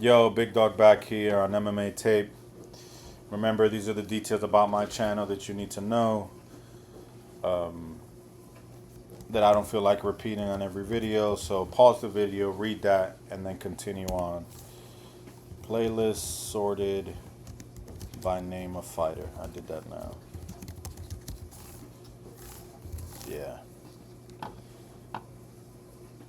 Yo, Big Dog back here on MmaTape. Remember, these are the details about my channel that you need to know. Um, that I don't feel like repeating on every video. So pause the video, read that, and then continue on. Playlist sorted by name of fighter. I did that now. Yeah.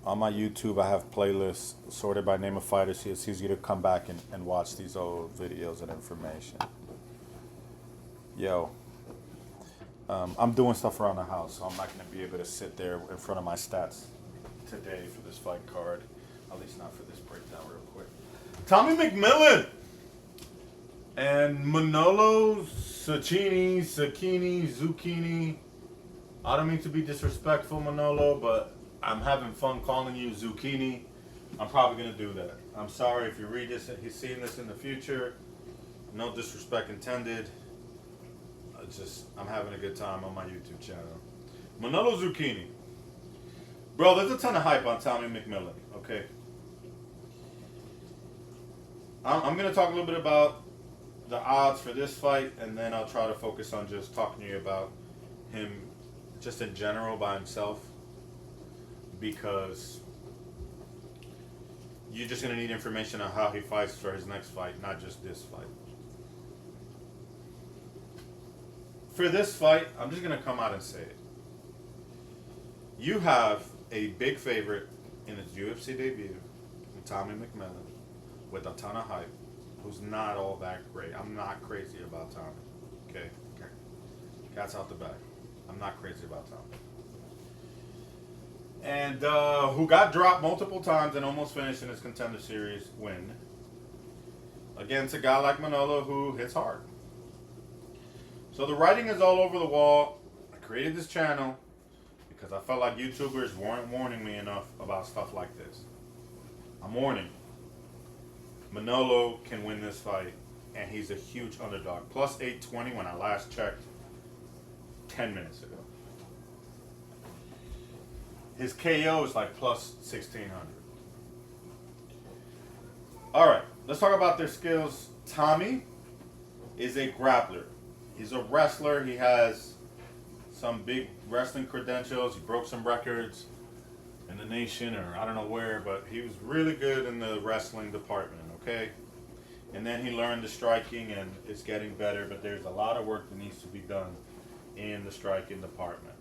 On my YouTube, I have playlists sorted by name of fighter, so it's easy to come back and watch these old videos and information. Yo, I'm doing stuff around the house, so I'm not going to be able to sit there in front of my stats today for this fight card. At least not for this breakdown, real quick. Tommy Mcmillen and Manolo Zecchini, Zucchini. I don't mean to be disrespectful, Manolo, but I'm having fun calling you Zucchini. I'm probably going to do that. I'm sorry if you read this and he's seeing this in the future. No disrespect intended. I'm having a good time on my YouTube channel. Manolo Zecchini. Bro, there's a ton of hype on Tommy Mcmillen, okay? I'm going to talk a little bit about the odds for this fight, and then I'll try to focus on just talking to you about him just in general by himself, because you're just going to need information on how he fights for his next fight, not just this fight. For this fight, I'm just going to come out and say it. You have a big favorite in his UFC debut, Tommy Mcmillen, with a ton of hype, who's not all that great. I'm not crazy about Tommy. Okay? Cat's out the bag. I'm not crazy about Tommy. And who got dropped multiple times and almost finished in his Contender Series win against a guy like Manolo who hits hard. So the writing is all over the wall. I created this channel because I felt like YouTubers weren't warning me enough about stuff like this. I'm warning. Manolo can win this fight, and he's a huge underdog. Plus 820 when I last checked 10 minutes ago. His KO is like plus 1600. All right, let's talk about their skills. Tommy is a grappler. He's a wrestler. He has some big wrestling credentials. He broke some records in the nation, or I don't know where, but he was really good in the wrestling department, okay? And then he learned the striking, and it's getting better, but there's a lot of work that needs to be done in the striking department.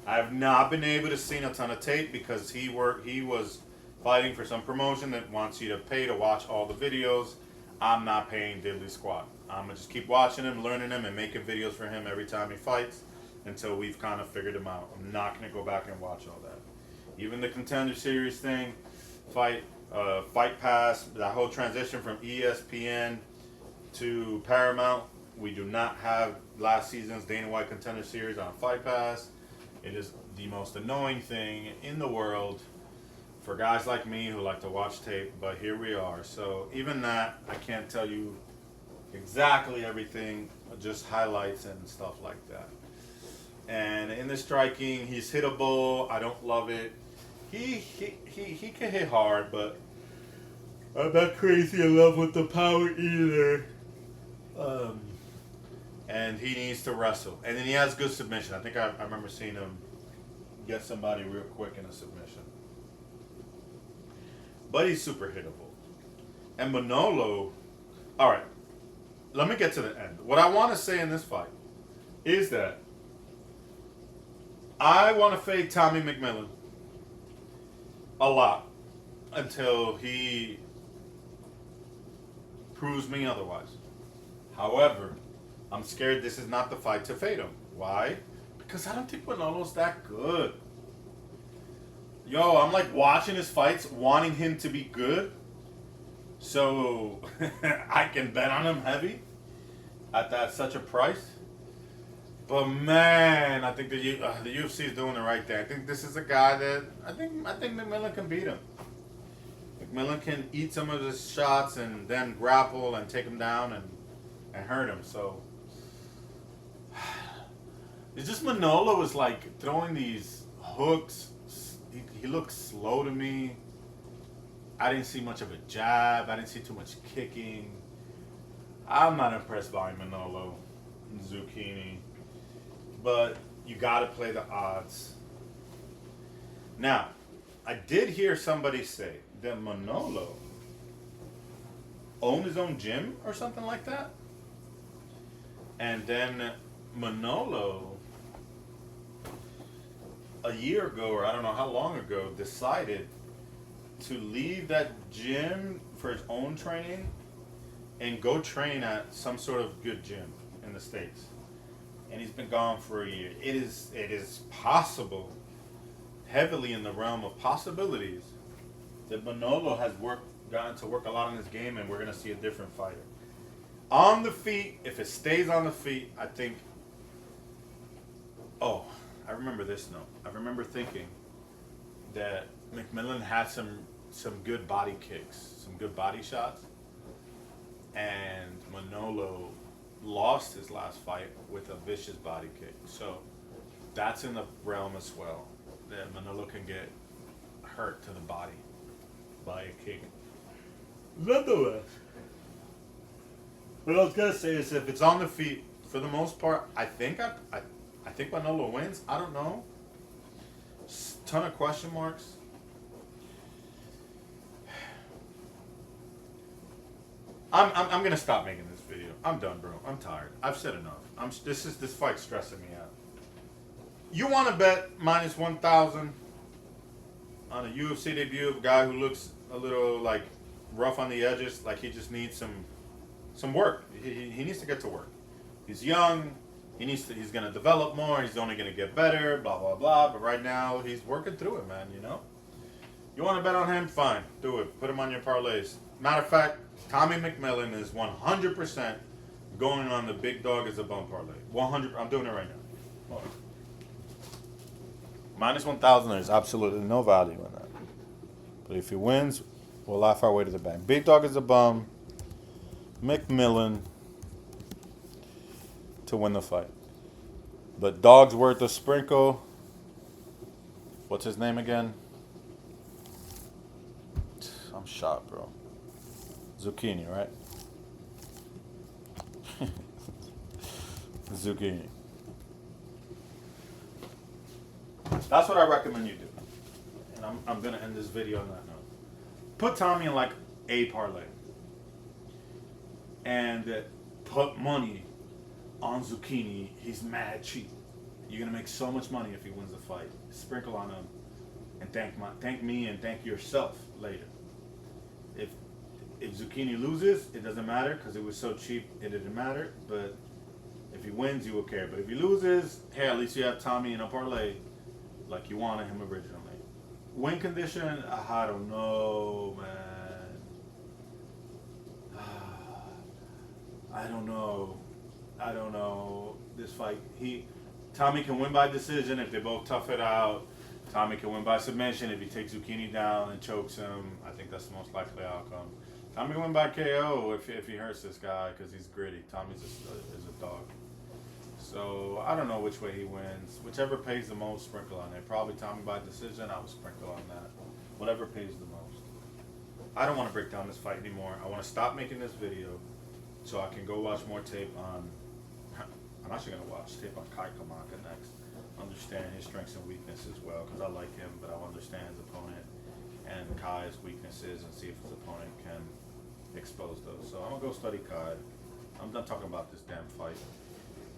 I have not been able to see a ton of tape because he was fighting for some promotion that wants you to pay to watch all the videos. I'm not paying diddly squat. I'm going to just keep watching him, learning him, and making videos for him every time he fights until we've kind of figured him out. I'm not going to go back and watch all that. Even the Contender Series thing, Fight Pass, that whole transition from ESPN to Paramount, we do not have last season's Dana White Contender Series on Fight Pass. It is the most annoying thing in the world for guys like me who like to watch tape, but here we are. So even that, I can't tell you exactly everything, just highlights and stuff like that. And in the striking, he's hittable. I don't love it. He can hit hard, but I'm not crazy in love with the power either. And he needs to wrestle. And then he has good submission. I think I remember seeing him get somebody real quick in a submission. But he's super hittable. And Manolo, all right, let me get to the end. What I want to say in this fight is that I want to fade Tommy Mcmillen a lot until he proves me otherwise. However, I'm scared this is not the fight to fade him. Why? Because I don't think Manolo's that good. Yo, I'm like watching his fights, wanting him to be good, so I can bet on him heavy at that such a price. But man, I think the UFC is doing the right thing. I think this is a guy that I think Mcmillen can beat him. Mcmillen can eat some of his shots and then grapple and take him down and hurt him. So it's just Manolo is like throwing these hooks. He looks slow to me. I didn't see much of a jab. I didn't see too much kicking. I'm not impressed by Manolo and Zecchini. But you got to play the odds. Now, I did hear somebody say that Manolo owned his own gym or something like that. And then Manolo, a year ago, or I don't know how long ago, decided to leave that gym for his own training and go train at some sort of good gym in the States. And he's been gone for a year. It is possible, heavily in the realm of possibilities, that Manolo has gotten to work a lot on his game, and we're going to see a different fighter. On the feet, if it stays on the feet, I think... Oh, I remember this note. I remember thinking that Mcmillen had some good body kicks, some good body shots, and Manolo lost his last fight with a vicious body kick. So that's in the realm as well, that Manolo can get hurt to the body by a kick. Nonetheless, what I was gonna say is, if it's on the feet, for the most part, I think Manolo wins. I don't know. Ton of question marks. I'm gonna stop making this video. I'm done, bro. I'm tired. I've said enough. This fight's stressing me out. You want to bet minus 1,000 on a UFC debut of a guy who looks a little like rough on the edges, like he just needs some work. He needs to get to work. He's young. He's gonna develop more. He's only gonna get better. Blah blah blah. But right now he's working through it, man. You know. You want to bet on him? Fine, do it. Put him on your parlays. Matter of fact, Tommy Mcmillen is 100% going on the big dog as a bum parlay. 100. I'm doing it right now. Hold on. Minus 1,000. There's absolutely no value in that. But if he wins, we'll laugh our way to the bank. Big dog is a bum. Mcmillen to win the fight. But dog's worth a sprinkle. What's his name again? I'm shot, bro. Zecchini, right? Zecchini. That's what I recommend you do. And I'm going to end this video on that note. Put Tommy in like a parlay. And put money on Zecchini. He's mad cheap. You're going to make so much money if he wins the fight. Sprinkle on him. And thank me and thank yourself later. If Zecchini loses, it doesn't matter because it was so cheap it didn't matter. But if he wins, you will care. But if he loses, hey, at least you have Tommy in a parlay like you wanted him originally. Win condition, I don't know, man. I don't know. This fight, Tommy can win by decision if they both tough it out. Tommy can win by submission if he takes Zecchini down and chokes him. I think that's the most likely outcome. Tommy can win by KO if he hurts this guy because he's gritty. Tommy's is a dog. So I don't know which way he wins. Whichever pays the most, sprinkle on it. Probably Tommy by decision. I would sprinkle on that. Whatever pays the most. I don't want to break down this fight anymore. I want to stop making this video so I can go watch more tape on... I'm actually going to watch tape on Kai Kamaka next. Understand his strengths and weaknesses as well, because I like him, but I understand his opponent and Kai's weaknesses and see if his opponent can expose those. So I'm going to go study Kai. I'm done talking about this damn fight.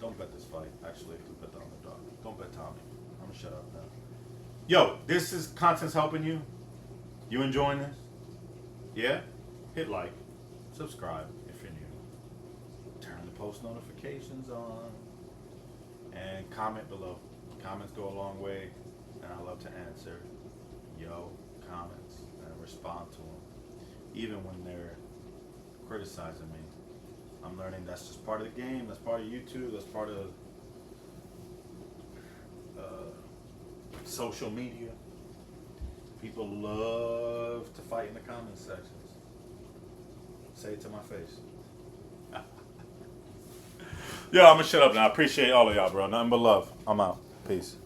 Don't bet this fight. Actually, do bet the underdog. Don't bet Tommy. I'm going to shut up now. Yo, this is content's helping you. You enjoying this? Yeah? Hit like. Subscribe if you're new. Turn the post notifications on. And comment below. Comments go a long way, and I love to answer comments and respond to them, even when they're criticizing me. I'm learning that's just part of the game. That's part of YouTube. That's part of social media. People love to fight in the comment sections. Say it to my face. Yo, I'm gonna shut up now. I appreciate all of y'all, bro. Nothing but love. I'm out. Peace.